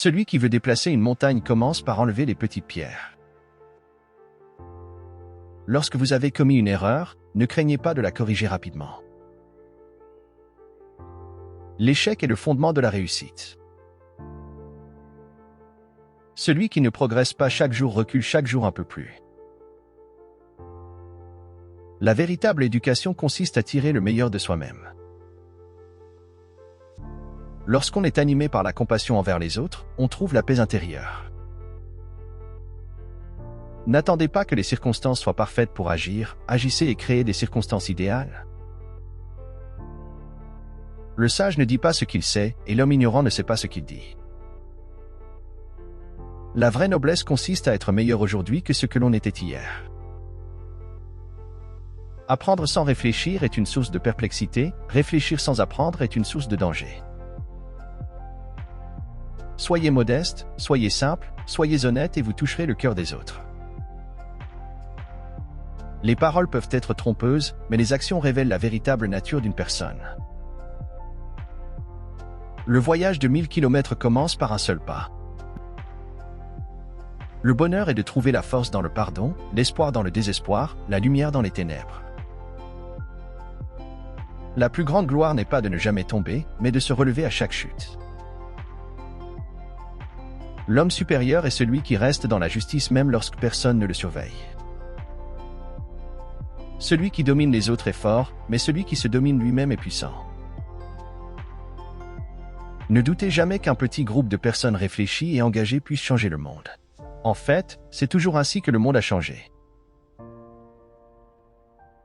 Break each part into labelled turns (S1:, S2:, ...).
S1: Celui qui veut déplacer une montagne commence par enlever les petites pierres. Lorsque vous avez commis une erreur, ne craignez pas de la corriger rapidement. L'échec est le fondement de la réussite. Celui qui ne progresse pas chaque jour recule chaque jour un peu plus. La véritable éducation consiste à tirer le meilleur de soi-même. Lorsqu'on est animé par la compassion envers les autres, on trouve la paix intérieure. N'attendez pas que les circonstances soient parfaites pour agir, agissez et créez des circonstances idéales. Le sage ne dit pas ce qu'il sait, et l'homme ignorant ne sait pas ce qu'il dit. La vraie noblesse consiste à être meilleur aujourd'hui que ce que l'on était hier. Apprendre sans réfléchir est une source de perplexité, réfléchir sans apprendre est une source de danger. Soyez modeste, soyez simple, soyez honnête et vous toucherez le cœur des autres. Les paroles peuvent être trompeuses, mais les actions révèlent la véritable nature d'une personne. Le voyage de 1000 km commence par un seul pas. Le bonheur est de trouver la force dans le pardon, l'espoir dans le désespoir, la lumière dans les ténèbres. La plus grande gloire n'est pas de ne jamais tomber, mais de se relever à chaque chute. L'homme supérieur est celui qui reste dans la justice même lorsque personne ne le surveille. Celui qui domine les autres est fort, mais celui qui se domine lui-même est puissant. Ne doutez jamais qu'un petit groupe de personnes réfléchies et engagées puisse changer le monde. En fait, c'est toujours ainsi que le monde a changé.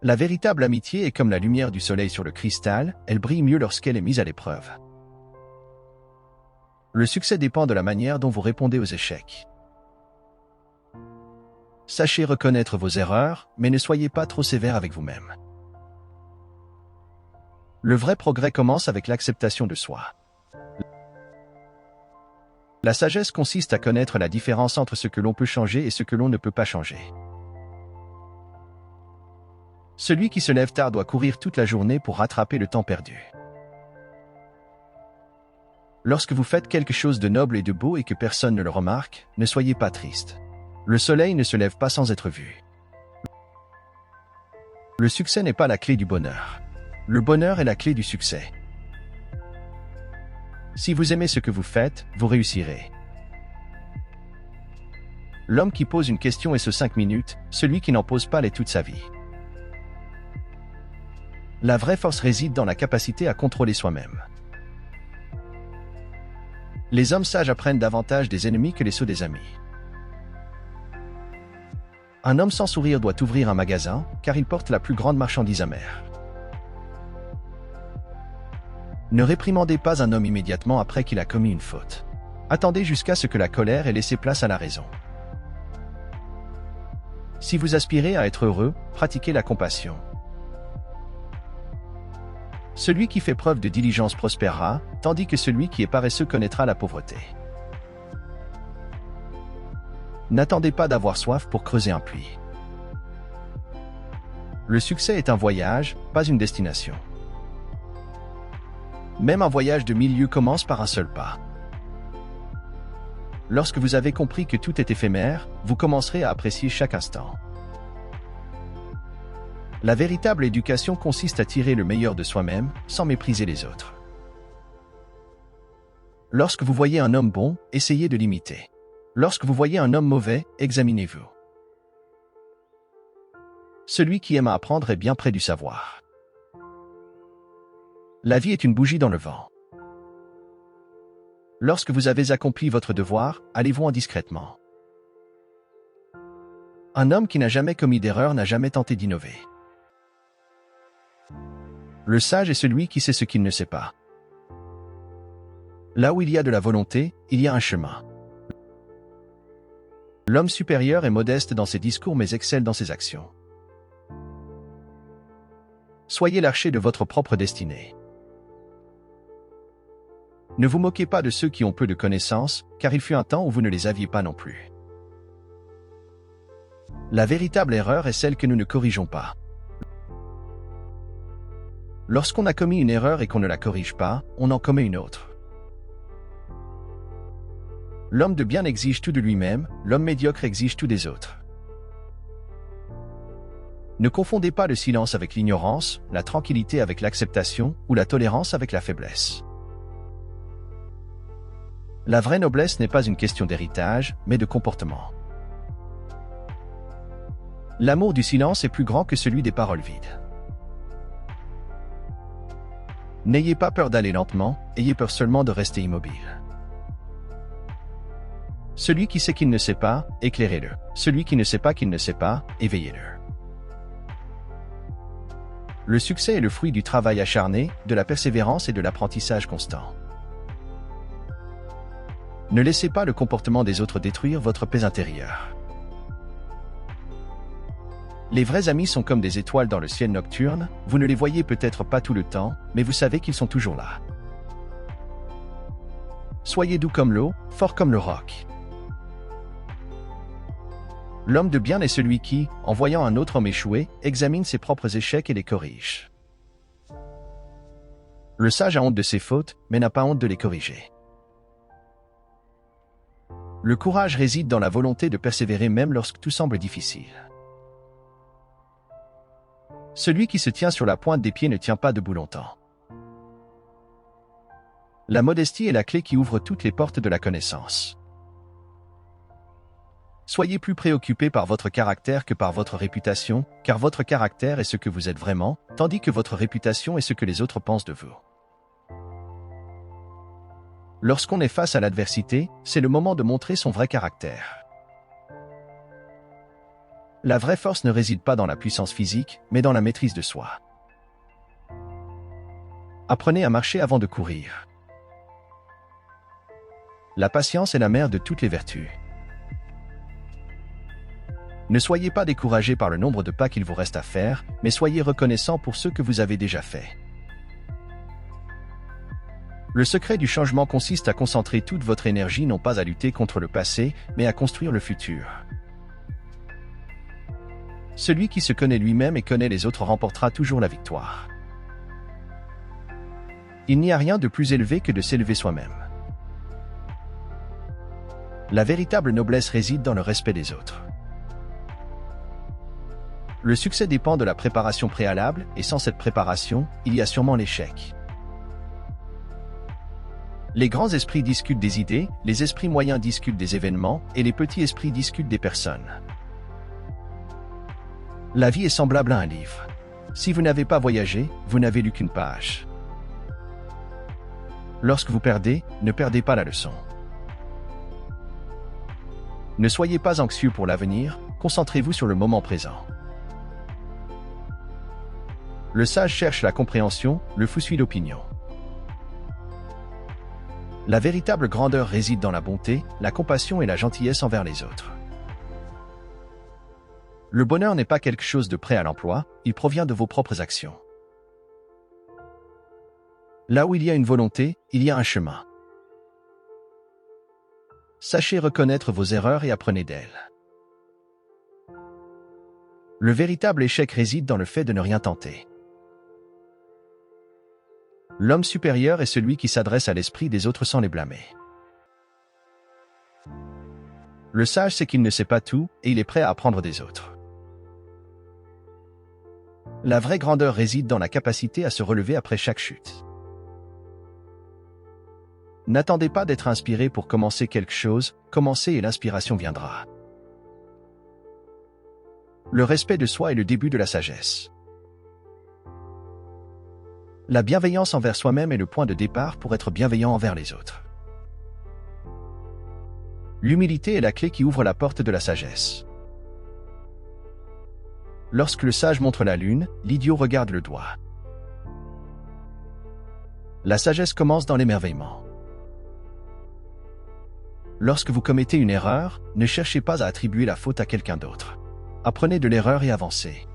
S1: La véritable amitié est comme la lumière du soleil sur le cristal, elle brille mieux lorsqu'elle est mise à l'épreuve. Le succès dépend de la manière dont vous répondez aux échecs. Sachez reconnaître vos erreurs, mais ne soyez pas trop sévère avec vous-même. Le vrai progrès commence avec l'acceptation de soi. La sagesse consiste à connaître la différence entre ce que l'on peut changer et ce que l'on ne peut pas changer. Celui qui se lève tard doit courir toute la journée pour rattraper le temps perdu. Lorsque vous faites quelque chose de noble et de beau et que personne ne le remarque, ne soyez pas triste. Le soleil ne se lève pas sans être vu. Le succès n'est pas la clé du bonheur. Le bonheur est la clé du succès. Si vous aimez ce que vous faites, vous réussirez. L'homme qui pose une question est ce 5 minutes, celui qui n'en pose pas l'est toute sa vie. La vraie force réside dans la capacité à contrôler soi-même. Les hommes sages apprennent davantage des ennemis que les sots des amis. Un homme sans sourire doit ouvrir un magasin, car il porte la plus grande marchandise amère. Ne réprimandez pas un homme immédiatement après qu'il a commis une faute. Attendez jusqu'à ce que la colère ait laissé place à la raison. Si vous aspirez à être heureux, pratiquez la compassion. Celui qui fait preuve de diligence prospérera, tandis que celui qui est paresseux connaîtra la pauvreté. N'attendez pas d'avoir soif pour creuser un puits. Le succès est un voyage, pas une destination. Même un voyage de 1000 lieues commence par un seul pas. Lorsque vous avez compris que tout est éphémère, vous commencerez à apprécier chaque instant. La véritable éducation consiste à tirer le meilleur de soi-même, sans mépriser les autres. Lorsque vous voyez un homme bon, essayez de l'imiter. Lorsque vous voyez un homme mauvais, examinez-vous. Celui qui aime à apprendre est bien près du savoir. La vie est une bougie dans le vent. Lorsque vous avez accompli votre devoir, allez-vous-en discrètement. Un homme qui n'a jamais commis d'erreur n'a jamais tenté d'innover. Le sage est celui qui sait ce qu'il ne sait pas. Là où il y a de la volonté, il y a un chemin. L'homme supérieur est modeste dans ses discours mais excelle dans ses actions. Soyez l'archer de votre propre destinée. Ne vous moquez pas de ceux qui ont peu de connaissances, car il fut un temps où vous ne les aviez pas non plus. La véritable erreur est celle que nous ne corrigeons pas. Lorsqu'on a commis une erreur et qu'on ne la corrige pas, on en commet une autre. L'homme de bien exige tout de lui-même, l'homme médiocre exige tout des autres. Ne confondez pas le silence avec l'ignorance, la tranquillité avec l'acceptation ou la tolérance avec la faiblesse. La vraie noblesse n'est pas une question d'héritage, mais de comportement. L'amour du silence est plus grand que celui des paroles vides. N'ayez pas peur d'aller lentement, ayez peur seulement de rester immobile. Celui qui sait qu'il ne sait pas, éclairez-le. Celui qui ne sait pas qu'il ne sait pas, éveillez-le. Le succès est le fruit du travail acharné, de la persévérance et de l'apprentissage constant. Ne laissez pas le comportement des autres détruire votre paix intérieure. Les vrais amis sont comme des étoiles dans le ciel nocturne, vous ne les voyez peut-être pas tout le temps, mais vous savez qu'ils sont toujours là. Soyez doux comme l'eau, fort comme le roc. L'homme de bien est celui qui, en voyant un autre homme échouer, examine ses propres échecs et les corrige. Le sage a honte de ses fautes, mais n'a pas honte de les corriger. Le courage réside dans la volonté de persévérer même lorsque tout semble difficile. Celui qui se tient sur la pointe des pieds ne tient pas debout longtemps. La modestie est la clé qui ouvre toutes les portes de la connaissance. Soyez plus préoccupé par votre caractère que par votre réputation, car votre caractère est ce que vous êtes vraiment, tandis que votre réputation est ce que les autres pensent de vous. Lorsqu'on est face à l'adversité, c'est le moment de montrer son vrai caractère. La vraie force ne réside pas dans la puissance physique, mais dans la maîtrise de soi. Apprenez à marcher avant de courir. La patience est la mère de toutes les vertus. Ne soyez pas découragé par le nombre de pas qu'il vous reste à faire, mais soyez reconnaissant pour ce que vous avez déjà fait. Le secret du changement consiste à concentrer toute votre énergie non pas à lutter contre le passé, mais à construire le futur. Celui qui se connaît lui-même et connaît les autres remportera toujours la victoire. Il n'y a rien de plus élevé que de s'élever soi-même. La véritable noblesse réside dans le respect des autres. Le succès dépend de la préparation préalable, et sans cette préparation, il y a sûrement l'échec. Les grands esprits discutent des idées, les esprits moyens discutent des événements, et les petits esprits discutent des personnes. La vie est semblable à un livre. Si vous n'avez pas voyagé, vous n'avez lu qu'une page. Lorsque vous perdez, ne perdez pas la leçon. Ne soyez pas anxieux pour l'avenir, concentrez-vous sur le moment présent. Le sage cherche la compréhension, le fou suit l'opinion. La véritable grandeur réside dans la bonté, la compassion et la gentillesse envers les autres. Le bonheur n'est pas quelque chose de prêt à l'emploi, il provient de vos propres actions. Là où il y a une volonté, il y a un chemin. Sachez reconnaître vos erreurs et apprenez d'elles. Le véritable échec réside dans le fait de ne rien tenter. L'homme supérieur est celui qui s'adresse à l'esprit des autres sans les blâmer. Le sage sait qu'il ne sait pas tout, et il est prêt à apprendre des autres. La vraie grandeur réside dans la capacité à se relever après chaque chute. N'attendez pas d'être inspiré pour commencer quelque chose, commencez et l'inspiration viendra. Le respect de soi est le début de la sagesse. La bienveillance envers soi-même est le point de départ pour être bienveillant envers les autres. L'humilité est la clé qui ouvre la porte de la sagesse. Lorsque le sage montre la lune, l'idiot regarde le doigt. La sagesse commence dans l'émerveillement. Lorsque vous commettez une erreur, ne cherchez pas à attribuer la faute à quelqu'un d'autre. Apprenez de l'erreur et avancez.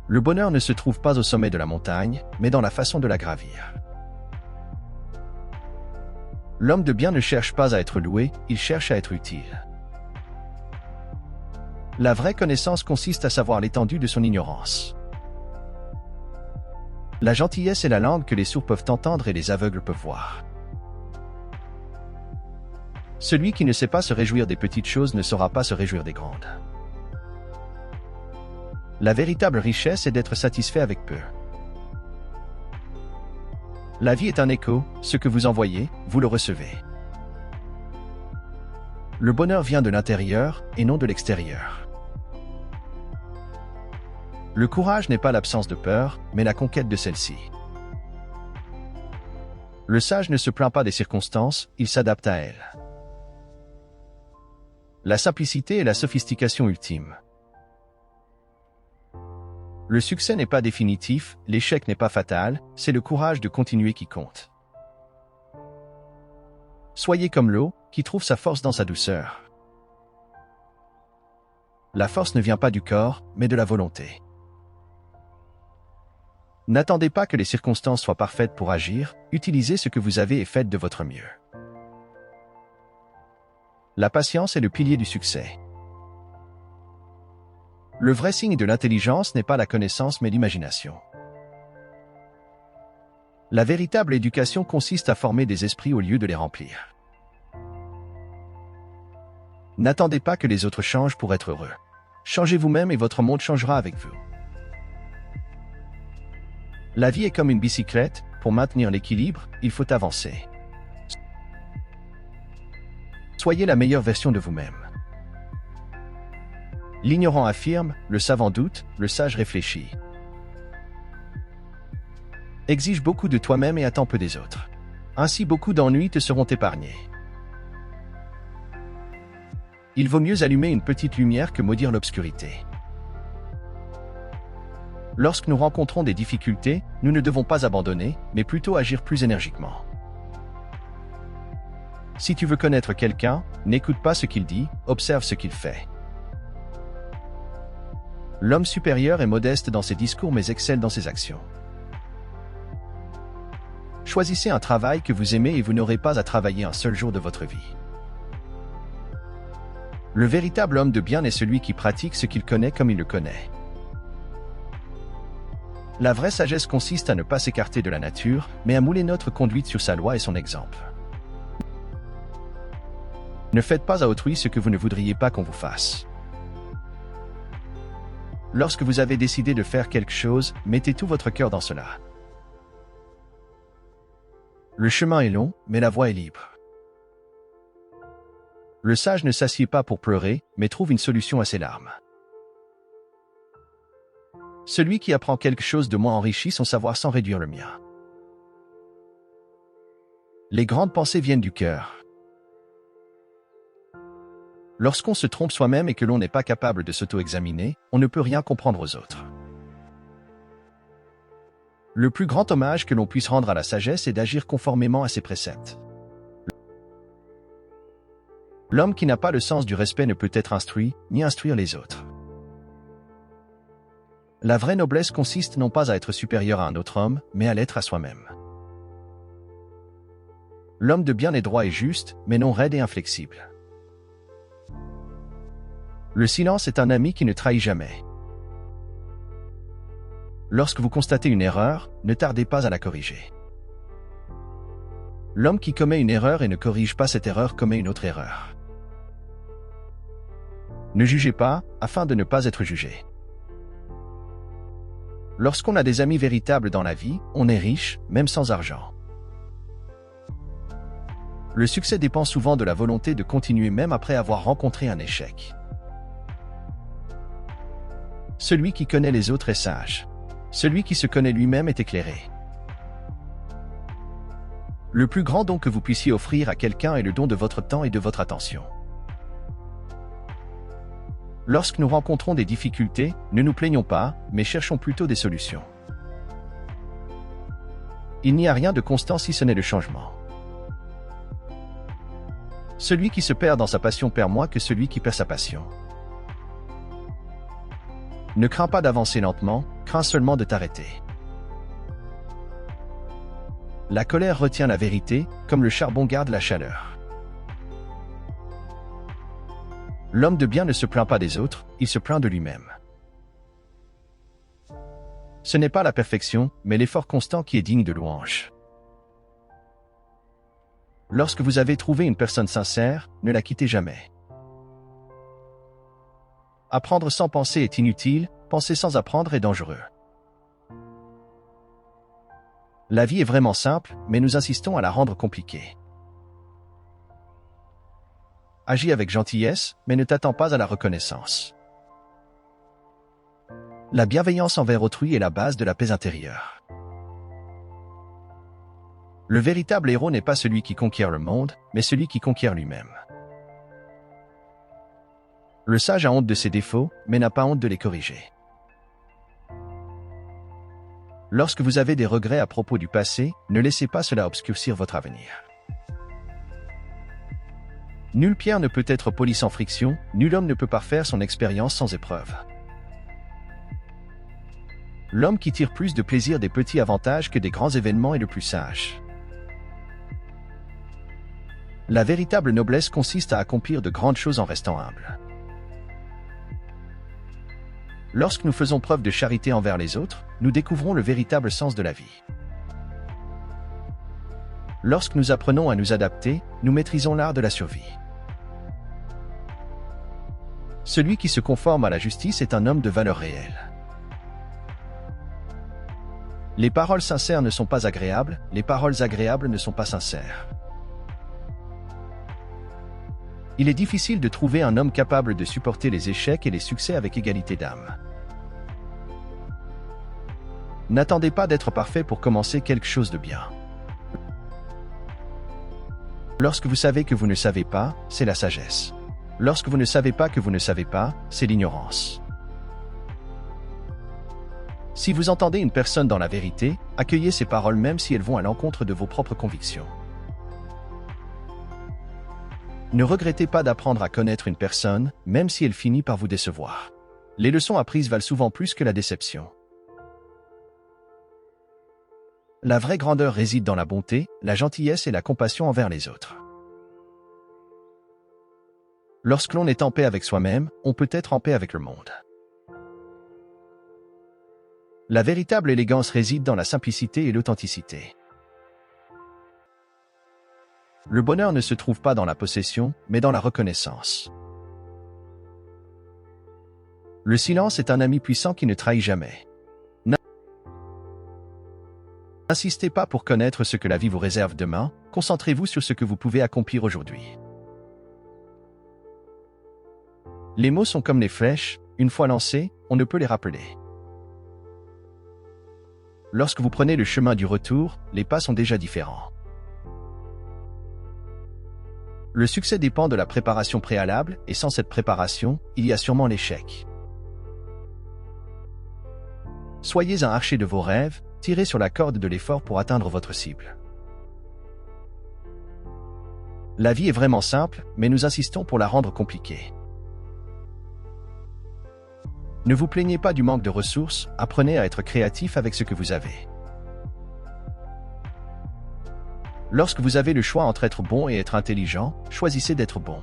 S1: Le bonheur ne se trouve pas au sommet de la montagne, mais dans la façon de la gravir. L'homme de bien ne cherche pas à être loué, il cherche à être utile. La vraie connaissance consiste à savoir l'étendue de son ignorance. La gentillesse est la langue que les sourds peuvent entendre et les aveugles peuvent voir. Celui qui ne sait pas se réjouir des petites choses ne saura pas se réjouir des grandes. La véritable richesse est d'être satisfait avec peu. La vie est un écho, ce que vous envoyez, vous le recevez. Le bonheur vient de l'intérieur et non de l'extérieur. Le courage n'est pas l'absence de peur, mais la conquête de celle-ci. Le sage ne se plaint pas des circonstances, il s'adapte à elles. La simplicité est la sophistication ultime. Le succès n'est pas définitif, l'échec n'est pas fatal, c'est le courage de continuer qui compte. Soyez comme l'eau, qui trouve sa force dans sa douceur. La force ne vient pas du corps, mais de la volonté. N'attendez pas que les circonstances soient parfaites pour agir, utilisez ce que vous avez et faites de votre mieux. La patience est le pilier du succès. Le vrai signe de l'intelligence n'est pas la connaissance mais l'imagination. La véritable éducation consiste à former des esprits au lieu de les remplir. N'attendez pas que les autres changent pour être heureux. Changez vous-même et votre monde changera avec vous. La vie est comme une bicyclette, pour maintenir l'équilibre, il faut avancer. Soyez la meilleure version de vous-même. L'ignorant affirme, le savant doute, le sage réfléchit. Exige beaucoup de toi-même et attends peu des autres. Ainsi beaucoup d'ennuis te seront épargnés. Il vaut mieux allumer une petite lumière que maudire l'obscurité. Lorsque nous rencontrons des difficultés, nous ne devons pas abandonner, mais plutôt agir plus énergiquement. Si tu veux connaître quelqu'un, n'écoute pas ce qu'il dit, observe ce qu'il fait. L'homme supérieur est modeste dans ses discours mais excelle dans ses actions. Choisissez un travail que vous aimez et vous n'aurez pas à travailler un seul jour de votre vie. Le véritable homme de bien est celui qui pratique ce qu'il connaît comme il le connaît. La vraie sagesse consiste à ne pas s'écarter de la nature, mais à mouler notre conduite sur sa loi et son exemple. Ne faites pas à autrui ce que vous ne voudriez pas qu'on vous fasse. Lorsque vous avez décidé de faire quelque chose, mettez tout votre cœur dans cela. Le chemin est long, mais la voie est libre. Le sage ne s'assied pas pour pleurer, mais trouve une solution à ses larmes. Celui qui apprend quelque chose de moi enrichit son savoir sans réduire le mien. Les grandes pensées viennent du cœur. Lorsqu'on se trompe soi-même et que l'on n'est pas capable de s'auto-examiner, on ne peut rien comprendre aux autres. Le plus grand hommage que l'on puisse rendre à la sagesse est d'agir conformément à ses préceptes. L'homme qui n'a pas le sens du respect ne peut être instruit, ni instruire les autres. La vraie noblesse consiste non pas à être supérieur à un autre homme, mais à l'être à soi-même. L'homme de bien est droit et juste, mais non raide et inflexible. Le silence est un ami qui ne trahit jamais. Lorsque vous constatez une erreur, ne tardez pas à la corriger. L'homme qui commet une erreur et ne corrige pas cette erreur commet une autre erreur. Ne jugez pas, afin de ne pas être jugé. Lorsqu'on a des amis véritables dans la vie, on est riche, même sans argent. Le succès dépend souvent de la volonté de continuer même après avoir rencontré un échec. Celui qui connaît les autres est sage. Celui qui se connaît lui-même est éclairé. Le plus grand don que vous puissiez offrir à quelqu'un est le don de votre temps et de votre attention. Lorsque nous rencontrons des difficultés, ne nous plaignons pas, mais cherchons plutôt des solutions. Il n'y a rien de constant si ce n'est le changement. Celui qui se perd dans sa passion perd moins que celui qui perd sa passion. Ne crains pas d'avancer lentement, crains seulement de t'arrêter. La colère retient la vérité, comme le charbon garde la chaleur. L'homme de bien ne se plaint pas des autres, il se plaint de lui-même. Ce n'est pas la perfection, mais l'effort constant qui est digne de louange. Lorsque vous avez trouvé une personne sincère, ne la quittez jamais. Apprendre sans penser est inutile, penser sans apprendre est dangereux. La vie est vraiment simple, mais nous insistons à la rendre compliquée. Agis avec gentillesse, mais ne t'attends pas à la reconnaissance. La bienveillance envers autrui est la base de la paix intérieure. Le véritable héros n'est pas celui qui conquiert le monde, mais celui qui conquiert lui-même. Le sage a honte de ses défauts, mais n'a pas honte de les corriger. Lorsque vous avez des regrets à propos du passé, ne laissez pas cela obscurcir votre avenir. Nulle pierre ne peut être polie sans friction, nul homme ne peut parfaire son expérience sans épreuve. L'homme qui tire plus de plaisir des petits avantages que des grands événements est le plus sage. La véritable noblesse consiste à accomplir de grandes choses en restant humble. Lorsque nous faisons preuve de charité envers les autres, nous découvrons le véritable sens de la vie. Lorsque nous apprenons à nous adapter, nous maîtrisons l'art de la survie. Celui qui se conforme à la justice est un homme de valeur réelle. Les paroles sincères ne sont pas agréables, les paroles agréables ne sont pas sincères. Il est difficile de trouver un homme capable de supporter les échecs et les succès avec égalité d'âme. N'attendez pas d'être parfait pour commencer quelque chose de bien. Lorsque vous savez que vous ne savez pas, c'est la sagesse. Lorsque vous ne savez pas que vous ne savez pas, c'est l'ignorance. Si vous entendez une personne dans la vérité, accueillez ses paroles même si elles vont à l'encontre de vos propres convictions. Ne regrettez pas d'apprendre à connaître une personne, même si elle finit par vous décevoir. Les leçons apprises valent souvent plus que la déception. La vraie grandeur réside dans la bonté, la gentillesse et la compassion envers les autres. Lorsque l'on est en paix avec soi-même, on peut être en paix avec le monde. La véritable élégance réside dans la simplicité et l'authenticité. Le bonheur ne se trouve pas dans la possession, mais dans la reconnaissance. Le silence est un ami puissant qui ne trahit jamais. N'insistez pas pour connaître ce que la vie vous réserve demain, concentrez-vous sur ce que vous pouvez accomplir aujourd'hui. Les mots sont comme les flèches, une fois lancés, on ne peut les rappeler. Lorsque vous prenez le chemin du retour, les pas sont déjà différents. Le succès dépend de la préparation préalable, et sans cette préparation, il y a sûrement l'échec. Soyez un archer de vos rêves, tirez sur la corde de l'effort pour atteindre votre cible. La vie est vraiment simple, mais nous insistons pour la rendre compliquée. Ne vous plaignez pas du manque de ressources, apprenez à être créatif avec ce que vous avez. Lorsque vous avez le choix entre être bon et être intelligent, choisissez d'être bon.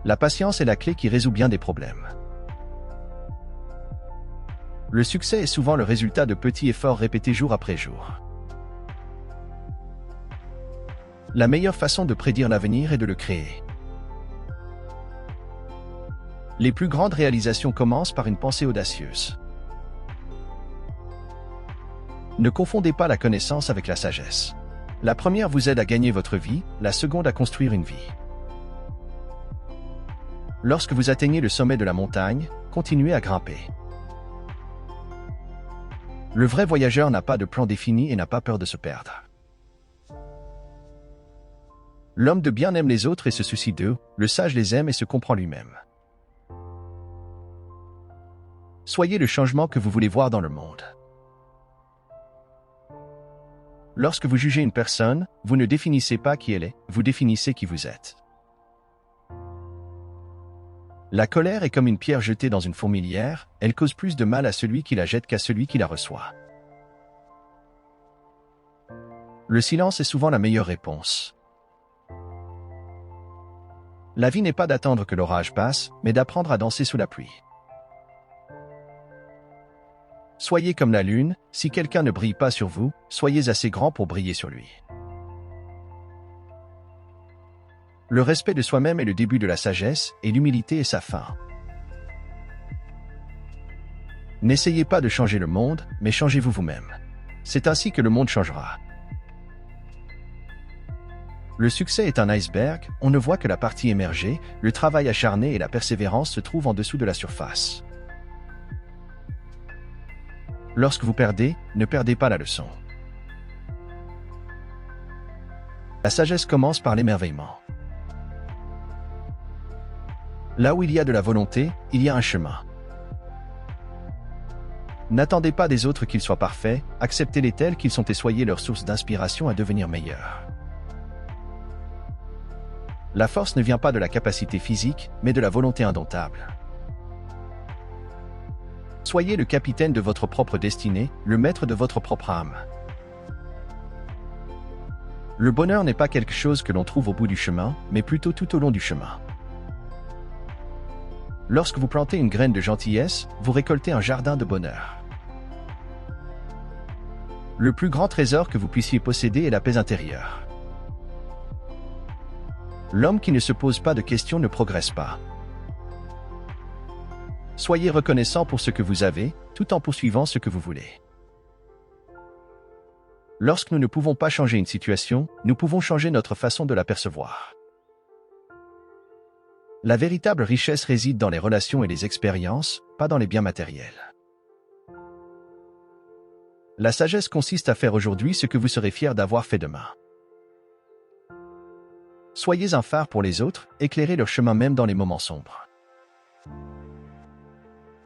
S1: La patience est la clé qui résout bien des problèmes. Le succès est souvent le résultat de petits efforts répétés jour après jour. La meilleure façon de prédire l'avenir est de le créer. Les plus grandes réalisations commencent par une pensée audacieuse. Ne confondez pas la connaissance avec la sagesse. La première vous aide à gagner votre vie, la seconde à construire une vie. Lorsque vous atteignez le sommet de la montagne, continuez à grimper. Le vrai voyageur n'a pas de plan défini et n'a pas peur de se perdre. L'homme de bien aime les autres et se soucie d'eux, le sage les aime et se comprend lui-même. Soyez le changement que vous voulez voir dans le monde. Lorsque vous jugez une personne, vous ne définissez pas qui elle est, vous définissez qui vous êtes. La colère est comme une pierre jetée dans une fourmilière, elle cause plus de mal à celui qui la jette qu'à celui qui la reçoit. Le silence est souvent la meilleure réponse. La vie n'est pas d'attendre que l'orage passe, mais d'apprendre à danser sous la pluie. Soyez comme la lune, si quelqu'un ne brille pas sur vous, soyez assez grand pour briller sur lui. Le respect de soi-même est le début de la sagesse, et l'humilité est sa fin. N'essayez pas de changer le monde, mais changez-vous vous-même. C'est ainsi que le monde changera. Le succès est un iceberg, on ne voit que la partie émergée, le travail acharné et la persévérance se trouvent en dessous de la surface. Lorsque vous perdez, ne perdez pas la leçon. La sagesse commence par l'émerveillement. Là où il y a de la volonté, il y a un chemin. N'attendez pas des autres qu'ils soient parfaits, acceptez-les tels qu'ils sont et soyez leur source d'inspiration à devenir meilleurs. La force ne vient pas de la capacité physique, mais de la volonté indomptable. Soyez le capitaine de votre propre destinée, le maître de votre propre âme. Le bonheur n'est pas quelque chose que l'on trouve au bout du chemin, mais plutôt tout au long du chemin. Lorsque vous plantez une graine de gentillesse, vous récoltez un jardin de bonheur. Le plus grand trésor que vous puissiez posséder est la paix intérieure. L'homme qui ne se pose pas de questions ne progresse pas. Soyez reconnaissant pour ce que vous avez, tout en poursuivant ce que vous voulez. Lorsque nous ne pouvons pas changer une situation, nous pouvons changer notre façon de la percevoir. La véritable richesse réside dans les relations et les expériences, pas dans les biens matériels. La sagesse consiste à faire aujourd'hui ce que vous serez fier d'avoir fait demain. Soyez un phare pour les autres, éclairez leur chemin même dans les moments sombres.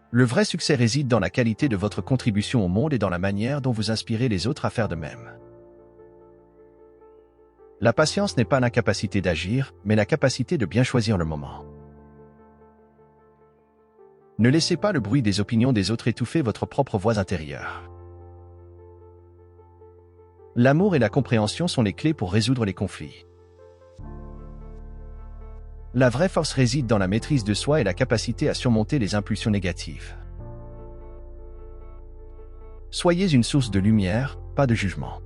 S1: Le vrai succès réside dans la qualité de votre contribution au monde et dans la manière dont vous inspirez les autres à faire de même. La patience n'est pas l'incapacité d'agir, mais la capacité de bien choisir le moment. Ne laissez pas le bruit des opinions des autres étouffer votre propre voix intérieure. L'amour et la compréhension sont les clés pour résoudre les conflits. La vraie force réside dans la maîtrise de soi et la capacité à surmonter les impulsions négatives. Soyez une source de lumière, pas de jugement.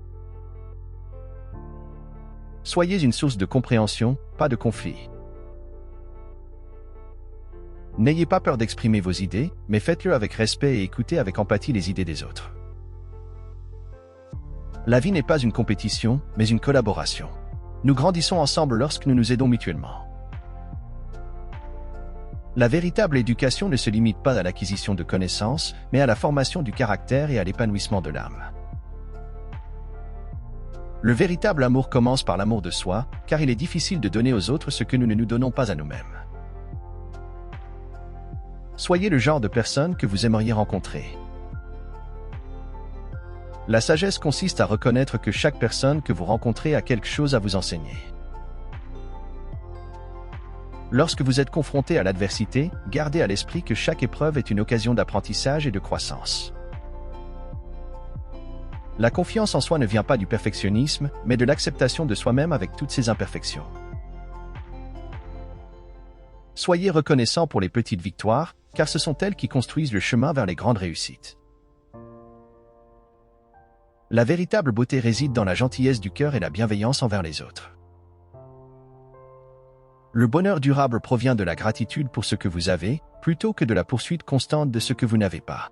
S1: Soyez une source de compréhension, pas de conflit. N'ayez pas peur d'exprimer vos idées, mais faites-le avec respect et écoutez avec empathie les idées des autres. La vie n'est pas une compétition, mais une collaboration. Nous grandissons ensemble lorsque nous nous aidons mutuellement. La véritable éducation ne se limite pas à l'acquisition de connaissances, mais à la formation du caractère et à l'épanouissement de l'âme. Le véritable amour commence par l'amour de soi, car il est difficile de donner aux autres ce que nous ne nous donnons pas à nous-mêmes. Soyez le genre de personne que vous aimeriez rencontrer. La sagesse consiste à reconnaître que chaque personne que vous rencontrez a quelque chose à vous enseigner. Lorsque vous êtes confronté à l'adversité, gardez à l'esprit que chaque épreuve est une occasion d'apprentissage et de croissance. La confiance en soi ne vient pas du perfectionnisme, mais de l'acceptation de soi-même avec toutes ses imperfections. Soyez reconnaissant pour les petites victoires, car ce sont elles qui construisent le chemin vers les grandes réussites. La véritable beauté réside dans la gentillesse du cœur et la bienveillance envers les autres. Le bonheur durable provient de la gratitude pour ce que vous avez, plutôt que de la poursuite constante de ce que vous n'avez pas.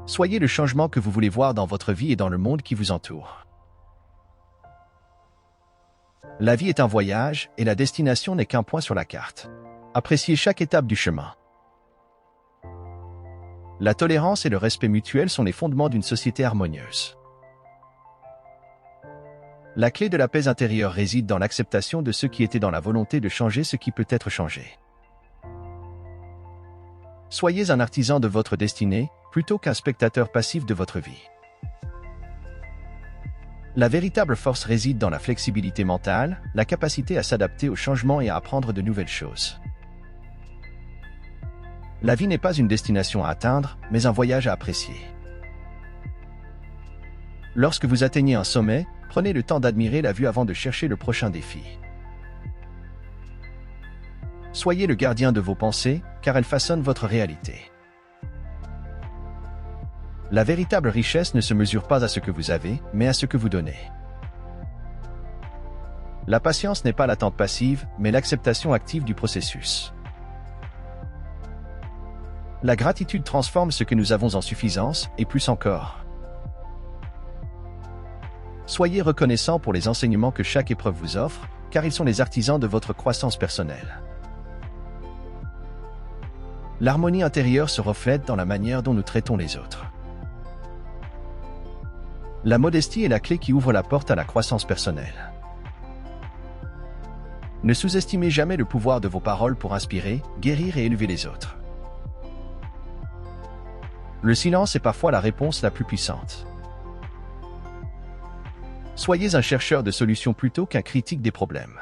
S1: Soyez le changement que vous voulez voir dans votre vie et dans le monde qui vous entoure. La vie est un voyage, et la destination n'est qu'un point sur la carte. Appréciez chaque étape du chemin. La tolérance et le respect mutuel sont les fondements d'une société harmonieuse. La clé de la paix intérieure réside dans l'acceptation de ce qui était dans la volonté de changer ce qui peut être changé. Soyez un artisan de votre destinée, plutôt qu'un spectateur passif de votre vie. La véritable force réside dans la flexibilité mentale, la capacité à s'adapter aux changements et à apprendre de nouvelles choses. La vie n'est pas une destination à atteindre, mais un voyage à apprécier. Lorsque vous atteignez un sommet, prenez le temps d'admirer la vue avant de chercher le prochain défi. Soyez le gardien de vos pensées, car elles façonnent votre réalité. La véritable richesse ne se mesure pas à ce que vous avez, mais à ce que vous donnez. La patience n'est pas l'attente passive, mais l'acceptation active du processus. La gratitude transforme ce que nous avons en suffisance, et plus encore. Soyez reconnaissant pour les enseignements que chaque épreuve vous offre, car ils sont les artisans de votre croissance personnelle. L'harmonie intérieure se reflète dans la manière dont nous traitons les autres. La modestie est la clé qui ouvre la porte à la croissance personnelle. Ne sous-estimez jamais le pouvoir de vos paroles pour inspirer, guérir et élever les autres. Le silence est parfois la réponse la plus puissante. Soyez un chercheur de solutions plutôt qu'un critique des problèmes.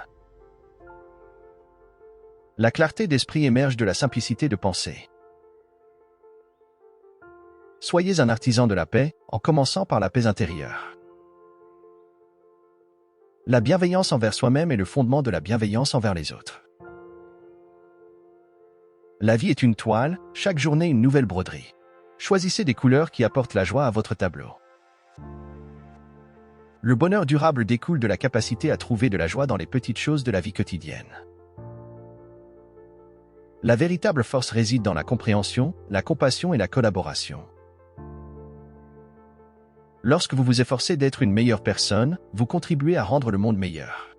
S1: La clarté d'esprit émerge de la simplicité de pensée. Soyez un artisan de la paix, en commençant par la paix intérieure. La bienveillance envers soi-même est le fondement de la bienveillance envers les autres. La vie est une toile, chaque journée une nouvelle broderie. Choisissez des couleurs qui apportent la joie à votre tableau. Le bonheur durable découle de la capacité à trouver de la joie dans les petites choses de la vie quotidienne. La véritable force réside dans la compréhension, la compassion et la collaboration. Lorsque vous vous efforcez d'être une meilleure personne, vous contribuez à rendre le monde meilleur.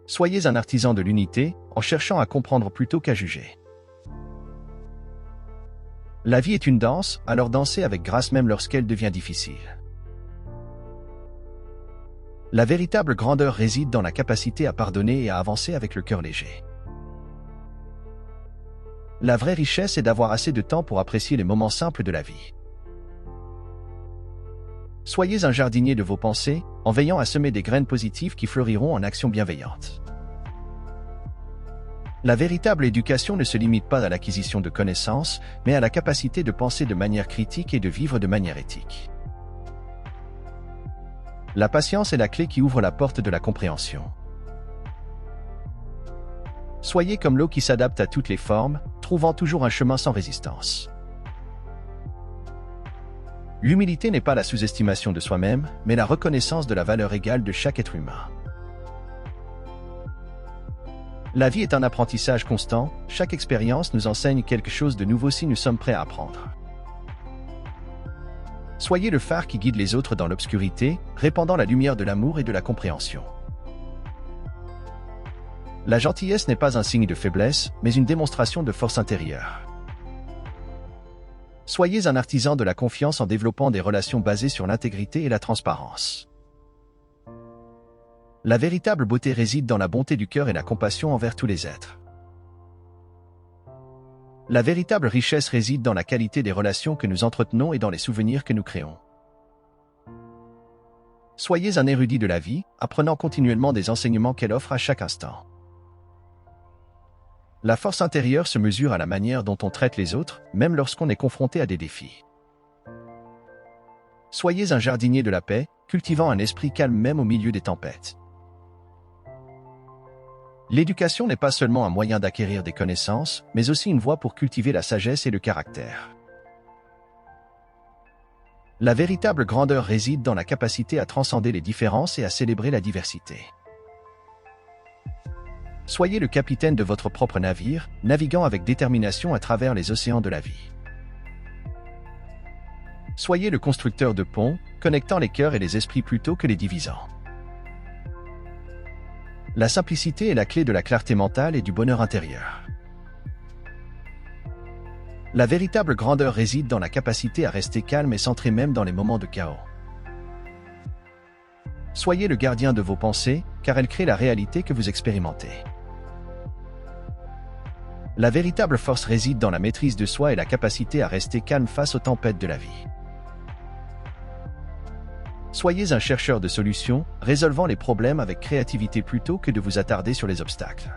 S1: Soyez un artisan de l'unité, en cherchant à comprendre plutôt qu'à juger. La vie est une danse, alors dansez avec grâce même lorsqu'elle devient difficile. La véritable grandeur réside dans la capacité à pardonner et à avancer avec le cœur léger. La vraie richesse est d'avoir assez de temps pour apprécier les moments simples de la vie. Soyez un jardinier de vos pensées, en veillant à semer des graines positives qui fleuriront en actions bienveillantes. La véritable éducation ne se limite pas à l'acquisition de connaissances, mais à la capacité de penser de manière critique et de vivre de manière éthique. La patience est la clé qui ouvre la porte de la compréhension. Soyez comme l'eau qui s'adapte à toutes les formes, trouvant toujours un chemin sans résistance. L'humilité n'est pas la sous-estimation de soi-même, mais la reconnaissance de la valeur égale de chaque être humain. La vie est un apprentissage constant, chaque expérience nous enseigne quelque chose de nouveau si nous sommes prêts à apprendre. Soyez le phare qui guide les autres dans l'obscurité, répandant la lumière de l'amour et de la compréhension. La gentillesse n'est pas un signe de faiblesse, mais une démonstration de force intérieure. Soyez un artisan de la confiance en développant des relations basées sur l'intégrité et la transparence. La véritable beauté réside dans la bonté du cœur et la compassion envers tous les êtres. La véritable richesse réside dans la qualité des relations que nous entretenons et dans les souvenirs que nous créons. Soyez un érudit de la vie, apprenant continuellement des enseignements qu'elle offre à chaque instant. La force intérieure se mesure à la manière dont on traite les autres, même lorsqu'on est confronté à des défis. Soyez un jardinier de la paix, cultivant un esprit calme même au milieu des tempêtes. L'éducation n'est pas seulement un moyen d'acquérir des connaissances, mais aussi une voie pour cultiver la sagesse et le caractère. La véritable grandeur réside dans la capacité à transcender les différences et à célébrer la diversité. Soyez le capitaine de votre propre navire, naviguant avec détermination à travers les océans de la vie. Soyez le constructeur de ponts, connectant les cœurs et les esprits plutôt que les divisant. La simplicité est la clé de la clarté mentale et du bonheur intérieur. La véritable grandeur réside dans la capacité à rester calme et centré même dans les moments de chaos. Soyez le gardien de vos pensées, car elles créent la réalité que vous expérimentez. La véritable force réside dans la maîtrise de soi et la capacité à rester calme face aux tempêtes de la vie. Soyez un chercheur de solutions, résolvant les problèmes avec créativité plutôt que de vous attarder sur les obstacles.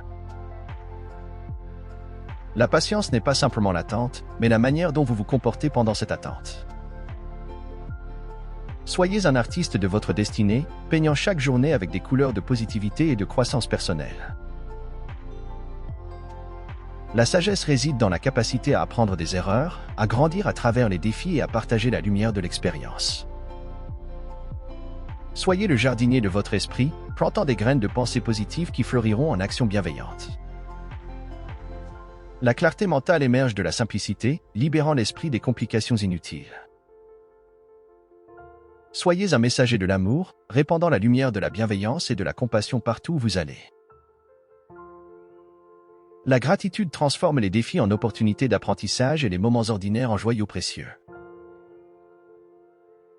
S1: La patience n'est pas simplement l'attente, mais la manière dont vous vous comportez pendant cette attente. Soyez un artiste de votre destinée, peignant chaque journée avec des couleurs de positivité et de croissance personnelle. La sagesse réside dans la capacité à apprendre des erreurs, à grandir à travers les défis et à partager la lumière de l'expérience. Soyez le jardinier de votre esprit, plantant des graines de pensée positives qui fleuriront en actions bienveillantes. La clarté mentale émerge de la simplicité, libérant l'esprit des complications inutiles. Soyez un messager de l'amour, répandant la lumière de la bienveillance et de la compassion partout où vous allez. La gratitude transforme les défis en opportunités d'apprentissage et les moments ordinaires en joyaux précieux.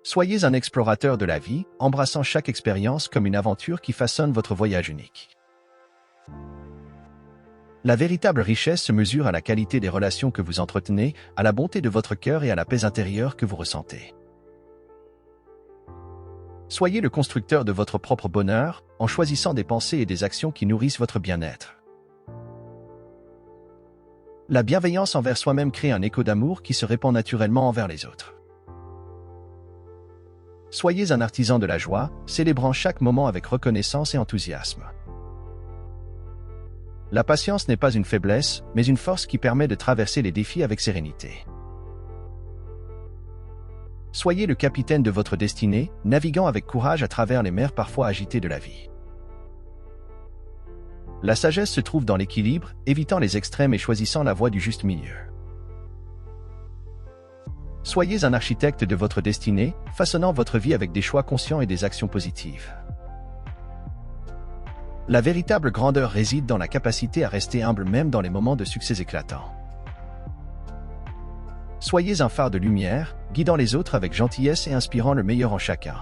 S1: Soyez un explorateur de la vie, embrassant chaque expérience comme une aventure qui façonne votre voyage unique. La véritable richesse se mesure à la qualité des relations que vous entretenez, à la bonté de votre cœur et à la paix intérieure que vous ressentez. Soyez le constructeur de votre propre bonheur, en choisissant des pensées et des actions qui nourrissent votre bien-être. La bienveillance envers soi-même crée un écho d'amour qui se répand naturellement envers les autres. Soyez un artisan de la joie, célébrant chaque moment avec reconnaissance et enthousiasme. La patience n'est pas une faiblesse, mais une force qui permet de traverser les défis avec sérénité. Soyez le capitaine de votre destinée, naviguant avec courage à travers les mers parfois agitées de la vie. La sagesse se trouve dans l'équilibre, évitant les extrêmes et choisissant la voie du juste milieu. Soyez un architecte de votre destinée, façonnant votre vie avec des choix conscients et des actions positives. La véritable grandeur réside dans la capacité à rester humble même dans les moments de succès éclatants. Soyez un phare de lumière, guidant les autres avec gentillesse et inspirant le meilleur en chacun.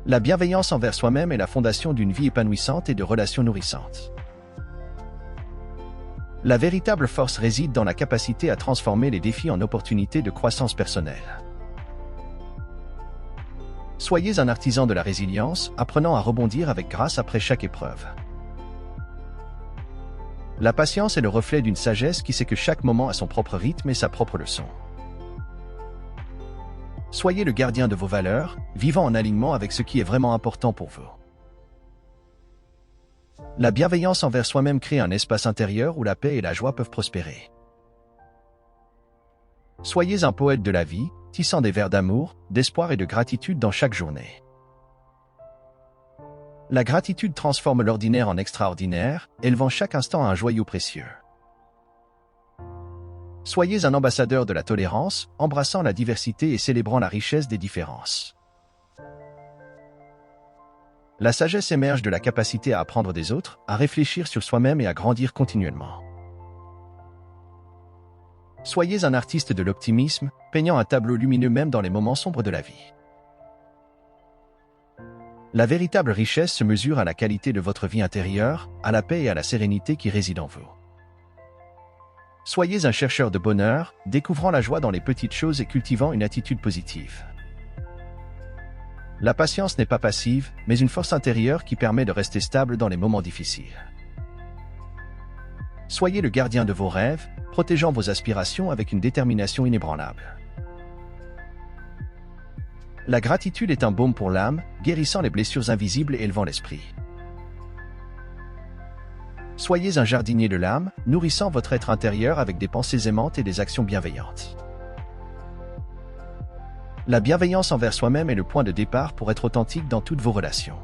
S1: La bienveillance envers soi-même est la fondation d'une vie épanouissante et de relations nourrissantes. La véritable force réside dans la capacité à transformer les défis en opportunités de croissance personnelle. Soyez un artisan de la résilience, apprenant à rebondir avec grâce après chaque épreuve. La patience est le reflet d'une sagesse qui sait que chaque moment a son propre rythme et sa propre leçon. Soyez le gardien de vos valeurs, vivant en alignement avec ce qui est vraiment important pour vous. La bienveillance envers soi-même crée un espace intérieur où la paix et la joie peuvent prospérer. Soyez un poète de la vie, tissant des vers d'amour, d'espoir et de gratitude dans chaque journée. La gratitude transforme l'ordinaire en extraordinaire, élevant chaque instant à un joyau précieux. Soyez un ambassadeur de la tolérance, embrassant la diversité et célébrant la richesse des différences. La sagesse émerge de la capacité à apprendre des autres, à réfléchir sur soi-même et à grandir continuellement. Soyez un artiste de l'optimisme, peignant un tableau lumineux même dans les moments sombres de la vie. La véritable richesse se mesure à la qualité de votre vie intérieure, à la paix et à la sérénité qui résident en vous. Soyez un chercheur de bonheur, découvrant la joie dans les petites choses et cultivant une attitude positive. La patience n'est pas passive, mais une force intérieure qui permet de rester stable dans les moments difficiles. Soyez le gardien de vos rêves, protégeant vos aspirations avec une détermination inébranlable. La gratitude est un baume pour l'âme, guérissant les blessures invisibles et élevant l'esprit. Soyez un jardinier de l'âme, nourrissant votre être intérieur avec des pensées aimantes et des actions bienveillantes. La bienveillance envers soi-même est le point de départ pour être authentique dans toutes vos relations.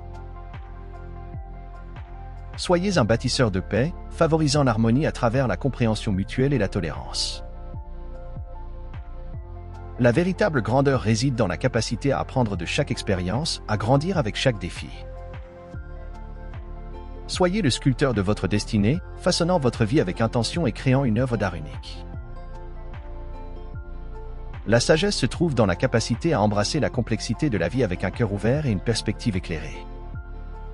S1: Soyez un bâtisseur de paix, favorisant l'harmonie à travers la compréhension mutuelle et la tolérance. La véritable grandeur réside dans la capacité à apprendre de chaque expérience, à grandir avec chaque défi. Soyez le sculpteur de votre destinée, façonnant votre vie avec intention et créant une œuvre d'art unique. La sagesse se trouve dans la capacité à embrasser la complexité de la vie avec un cœur ouvert et une perspective éclairée.